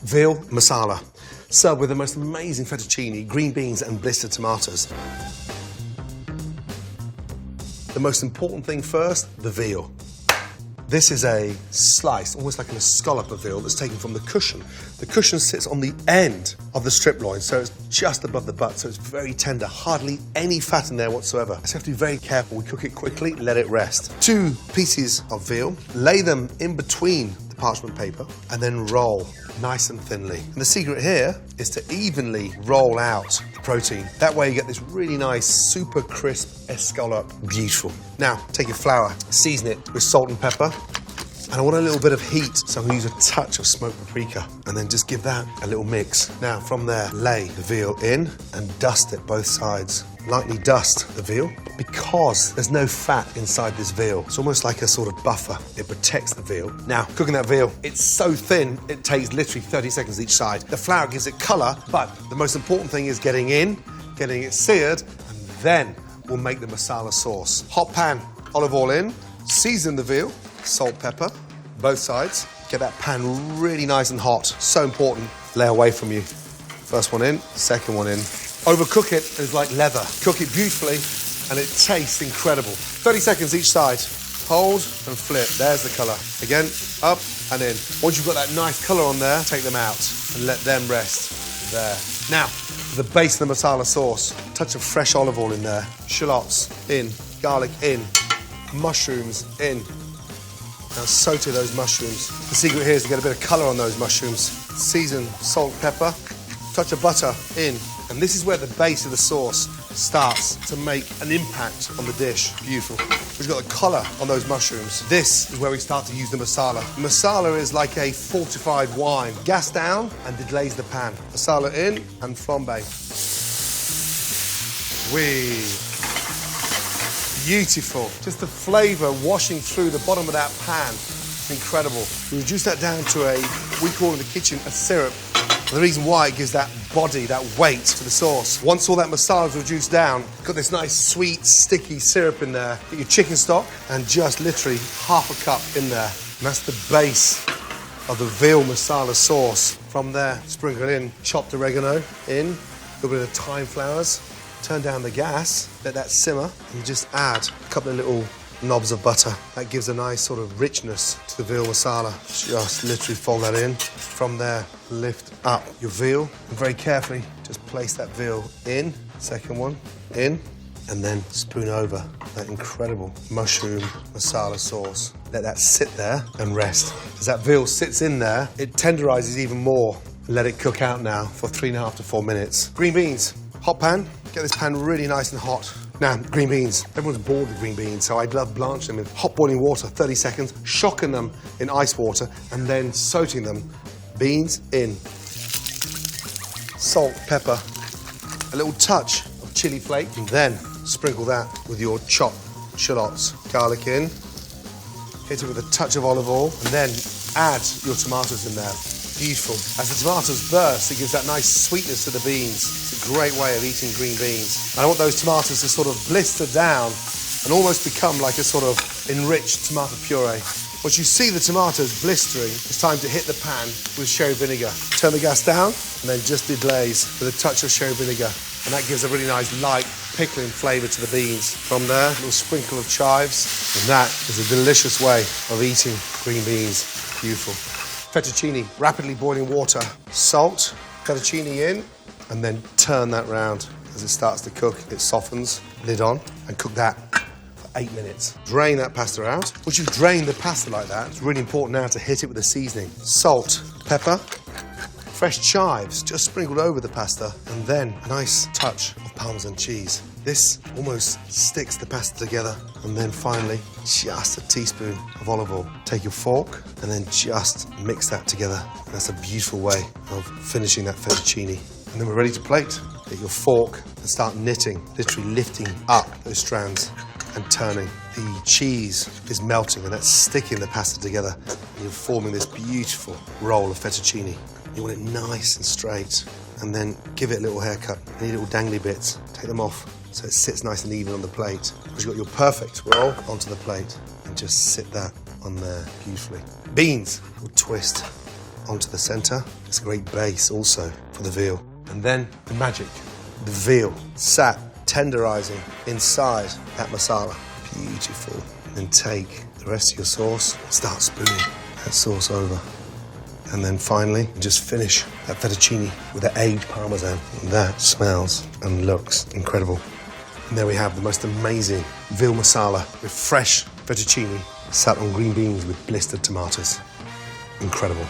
Veal Marsala, served with the most amazing fettuccine, green beans and blistered tomatoes. The most important thing first, the veal. This is a slice, almost like a scallop of veal that's taken from the cushion. The cushion sits on the end of the strip loin, so it's just above the butt, so it's very tender, hardly any fat in there whatsoever. So you have to be very careful. We cook it quickly, let it rest. 2 pieces of veal, lay them in between the parchment paper, and then roll nice and thinly. And the secret here is to evenly roll out the protein. That way you get this really nice, super crisp escalope. Beautiful. Now, take your flour, season it with salt and pepper. And I want a little bit of heat, so I'm going to use a touch of smoked paprika and then just give that a little mix. Now, from there, lay the veal in and dust it both sides. Lightly dust the veal because there's no fat inside this veal. It's almost like a sort of buffer. It protects the veal. Now, cooking that veal, it's so thin, it takes literally 30 seconds each side. The flour gives it colour, but the most important thing is getting in, getting it seared, and then we'll make the masala sauce. Hot pan, olive oil in, season the veal, salt, pepper, both sides. Get that pan really nice and hot. So important. Lay away from you. First one in, second one in. Overcook it, it's like leather. Cook it beautifully, and it tastes incredible. 30 seconds each side. Hold and flip. There's the colour. Again, up and in. Once you've got that nice colour on there, take them out and let them rest there. Now, for the base of the masala sauce, touch of fresh olive oil in there. Shallots in, garlic in, mushrooms in. Now saute those mushrooms. The secret here is to get a bit of colour on those mushrooms. Season, salt, pepper, touch of butter in. And this is where the base of the sauce starts to make an impact on the dish. Beautiful. We've got the colour on those mushrooms. This is where we start to use the masala. Masala is like a fortified wine. Gas down and deglaze the pan. Masala in and flambe. Beautiful. Just the flavour washing through the bottom of that pan. Incredible. We reduce that down to we call in the kitchen a syrup. And the reason why it gives that body, that weight to the sauce. Once all that masala is reduced down, got this nice sweet, sticky syrup in there. Get your chicken stock and just literally half a cup in there. And that's the base of the veal masala sauce. From there, sprinkle in chopped oregano in, a little bit of thyme flowers. Turn down the gas, let that simmer, and just add a couple of little knobs of butter. That gives a nice sort of richness to the veal masala. Just literally fold that in. From there, lift up your veal and very carefully just place that veal in. Second one, in, and then spoon over that incredible mushroom masala sauce. Let that sit there and rest. As that veal sits in there, it tenderizes even more. Let it cook out now for 3.5 to 4 minutes. Green beans, hot pan. Get this pan really nice and hot. Now, green beans. Everyone's bored with green beans, so I'd love blanching them in hot boiling water, 30 seconds, shocking them in ice water, and then sauteing them. Beans in. Salt, pepper, a little touch of chili flake, and then sprinkle that with your chopped shallots. Garlic in. Hit it with a touch of olive oil, and then add your tomatoes in there. Beautiful. As the tomatoes burst, it gives that nice sweetness to the beans. It's a great way of eating green beans. And I want those tomatoes to sort of blister down and almost become like a sort of enriched tomato puree. Once you see the tomatoes blistering, it's time to hit the pan with sherry vinegar. Turn the gas down and then just deglaze with a touch of sherry vinegar. And that gives a really nice light pickling flavour to the beans. From there, a little sprinkle of chives. And that is a delicious way of eating green beans. Beautiful. Fettuccine, rapidly boiling water. Salt, fettuccine in, and then turn that round. As it starts to cook, it softens, lid on, and cook that for 8 minutes. Drain that pasta out. Once you've drained the pasta like that, it's really important now to hit it with the seasoning. Salt, pepper, fresh chives just sprinkled over the pasta, and then a nice touch of Parmesan cheese. This almost sticks the pasta together. And then finally, just a teaspoon of olive oil. Take your fork and then just mix that together. And that's a beautiful way of finishing that fettuccine. And then we're ready to plate. Get your fork and start knitting, literally lifting up those strands and turning. The cheese is melting and that's sticking the pasta together. And you're forming this beautiful roll of fettuccine. You want it nice and straight. And then give it a little haircut. Any little dangly bits, take them off so it sits nice and even on the plate. Because you've got your perfect roll onto the plate and just sit that on there beautifully. Beans will twist onto the centre. It's a great base also for the veal. And then the magic, the veal sat tenderizing inside that masala. Beautiful. Then take the rest of your sauce, start spooning that sauce over. And then finally, just finish that fettuccine with the aged parmesan. And that smells and looks incredible. And there we have the most amazing veal masala with fresh fettuccine sat on green beans with blistered tomatoes. Incredible.